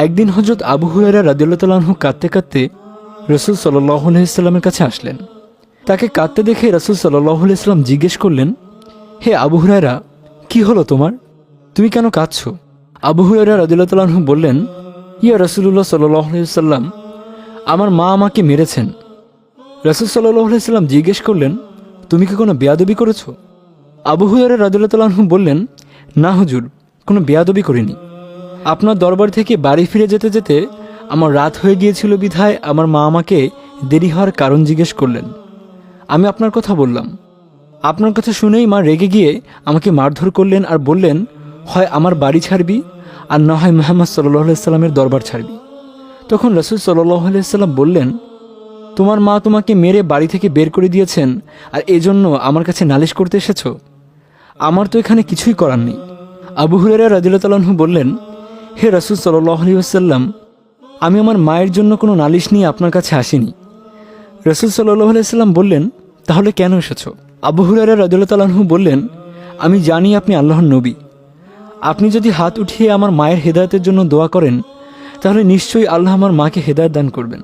একদিন হযরত আবু হুরায়রা রাদিয়াল্লাহু তাআলা আনহু কাঁদতে কাঁদতে রাসূল সাল্লাল্লাহু আলাইহি ওয়াসাল্লামের কাছে আসলেন। তাকে কাঁদতে দেখে রাসূল সাল্লাল্লাহু আলাইহি ওয়াসাল্লাম জিজ্ঞেস করলেন, হে আবু হুরায়রা, কি হলো তোমার? তুমি কেন কাঁদছো? আবু হুরায়রা রাদিয়াল্লাহু তাআলা আনহু বললেন, ইয়া রাসূলুল্লাহ সাল্লাল্লাহু আলাইহি ওয়াসাল্লাম, আমার মা আমাকে মেরেছেন। রাসূল সাল্লাল্লাহু আলাইহি ওয়াসাল্লাম জিজ্ঞেস করলেন, তুমি কি কোনো বেয়াদবি করেছো? আবু হুরায়রা রাদিয়াল্লাহু তাআলা আনহু বললেন, না হুজুর, কোনো বেয়াদবি করিনি। আপনার দরবার থেকে বাড়ি ফিরে যেতে যেতে আমার রাত হয়ে গিয়েছিল বিধায় আমার মা আমাকে দেরি হওয়ার কারণ জিজ্ঞেস করলেন। আমি আপনার কথা বললাম। আপনার কথা শুনেই মা রেগে গিয়ে আমাকে মারধর করলেন আর বললেন, হয় আমার বাড়ি ছাড়বি আর না হয় মুহাম্মদ সাল্লাল্লাহু আলাইহি সাল্লামের দরবার ছাড়বি। তখন রাসূল সাল্লাল্লাহু আলাইহি সাল্লাম বললেন, তোমার মা তোমাকে মেরে বাড়ি থেকে বের করে দিয়েছেন আর এজন্য আমার কাছে নালিশ করতে এসেছো? আমার তো এখানে কিছুই করার নেই। আবু হুরায়রা রাদিয়াল্লাহু তাআলা আনহু বললেন, হে রাসূল সাল্লাল্লাহু আলাইহি ওয়াসাল্লাম, আমি আমার মায়ের জন্য কোনো নালিশ নিয়ে আপনার কাছে আসিনি। রাসূল সাল্লাল্লাহু আলাইহি ওয়াসাল্লাম বললেন, তাহলে কেন এসেছো? আবু হুরায়রা রাদিয়াল্লাহু তাআলা আনহু বললেন, আমি জানি আপনি আল্লাহর নবী। আপনি যদি হাত উঠিয়ে আমার মায়ের হেদায়েতের জন্য দোয়া করেন তাহলে নিশ্চয়ই আল্লাহ আমার মাকে হেদায়েত দান করবেন।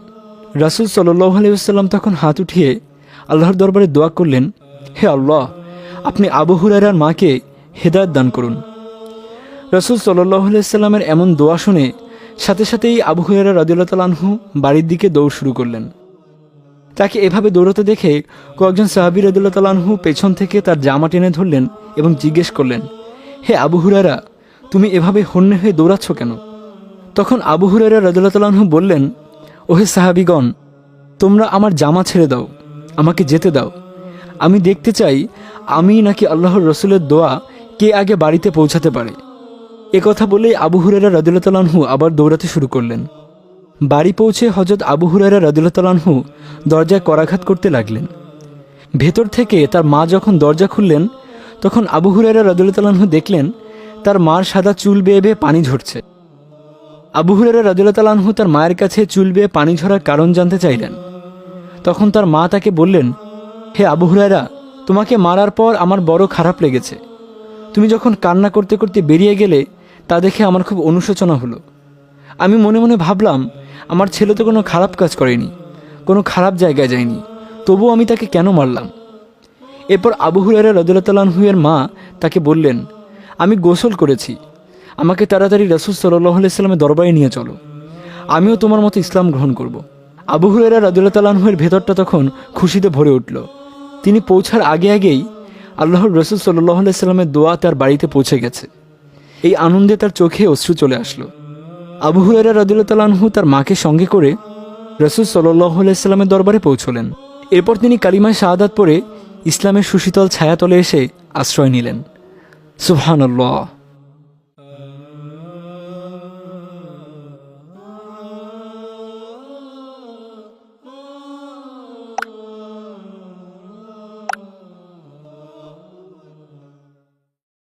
রাসূল সাল্লাল্লাহু আলাইহি ওয়াসাল্লাম তখন হাত উঠিয়ে আল্লাহর দরবারে দোয়া করলেন, হে আল্লাহ, আপনি আবু হুরায়রার মাকে হেদায়েত দান করুন। রাসূল সাল্লাল্লাহু আলাইহি ওয়াসাল্লামের এমন দোয়া শুনে সাথে সাথেই আবু হুরায়রা রাদিয়াল্লাহু তাআলা আনহু বাড়ির দিকে দৌড় শুরু করলেন। তাকে এভাবে দৌড়াতে দেখে কয়েকজন সাহাবী রাদিয়াল্লাহু তাআলা আনহু পেছন থেকে তার জামা টেনে ধরলেন এবং জিজ্ঞেস করলেন, হে আবু হুরায়রা, তুমি এভাবে হন্যে হয়ে দৌড়াচ্ছ কেন? তখন আবু হুরায়রা রাদিয়াল্লাহু তাআলা আনহু বললেন, ওহে সাহাবীগণ, তোমরা আমার জামা ছেড়ে দাও, আমাকে যেতে দাও। আমি দেখতে চাই আমি নাকি আল্লাহর রসুলের দোয়া কে আগে বাড়িতে পৌঁছাতে পারে। একথা বলেই আবু হুরায়রা রাদিয়াল্লাহু তাআলা আনহু আবার দৌড়াতে শুরু করলেন। বাড়ি পৌঁছে হযরত আবু হুরায়রা রাদিয়াল্লাহু তাআলা আনহু দরজায় করাঘাত করতে লাগলেন। ভেতর থেকে তার মা যখন দরজা খুললেন তখন আবু হুরায়রা রাদিয়াল্লাহু তাআলা আনহু দেখলেন তার মার সাদা চুল বেয়ে বেয়ে পানি ঝরছে। আবু হুরায়রা রাদিয়াল্লাহু তাআলা আনহু তার মায়ের কাছে চুল বেয়ে পানি ঝরার কারণ জানতে চাইলেন। তখন তার মা তাকে বললেন, হে আবু হুরায়রা, তোমাকে মারার পর আমার বড় খারাপ লেগেছে। তুমি যখন কান্না করতে করতে বেরিয়ে গেলে তা দেখে আমার খুব অনুশোচনা হলো। আমি মনে মনে ভাবলাম, আমার ছেলে তো কোনো খারাপ কাজ করেনি, কোনো খারাপ জায়গায় যায়নি, তবুও আমি তাকে কেন মারলাম? এরপর আবু হুরায়রা রাদিয়াল্লাহু তাআলা আনহু এর মা তাকে বললেন, আমি গোসল করেছি, আমাকে তাড়াতাড়ি রাসূল সাল্লাল্লাহু আলাইহি ওয়াসাল্লামের দরবারে নিয়ে চলো, আমিও তোমার মতো ইসলাম গ্রহণ করব। আবু হুরায়রা রাদিয়াল্লাহু তাআলা আনহু এর ভেতরটা তখন খুশিতে ভরে উঠল। তিনি পৌঁছার আগে আগেই আল্লাহর রাসূল সাল্লাল্লাহু আলাইহি ওয়াসাল্লামের দোয়া তার বাড়িতে পৌঁছে গেছে। এই আনন্দে তার চোখে অশ্রু চলে আসলো। আবু হুরায়রা রাদিয়াল্লাহু তাআলা আনহু তার মাকে সঙ্গে করে রাসূল সাল্লাল্লাহু আলাইহি ওয়াসাল্লামের দরবারে পৌঁছলেন। এরপর তিনি কালিমায়ে শাহাদাত পড়ে ইসলামের সুশীতল ছায়াতলে এসে আশ্রয় নিলেন। সুবহানাল্লাহ।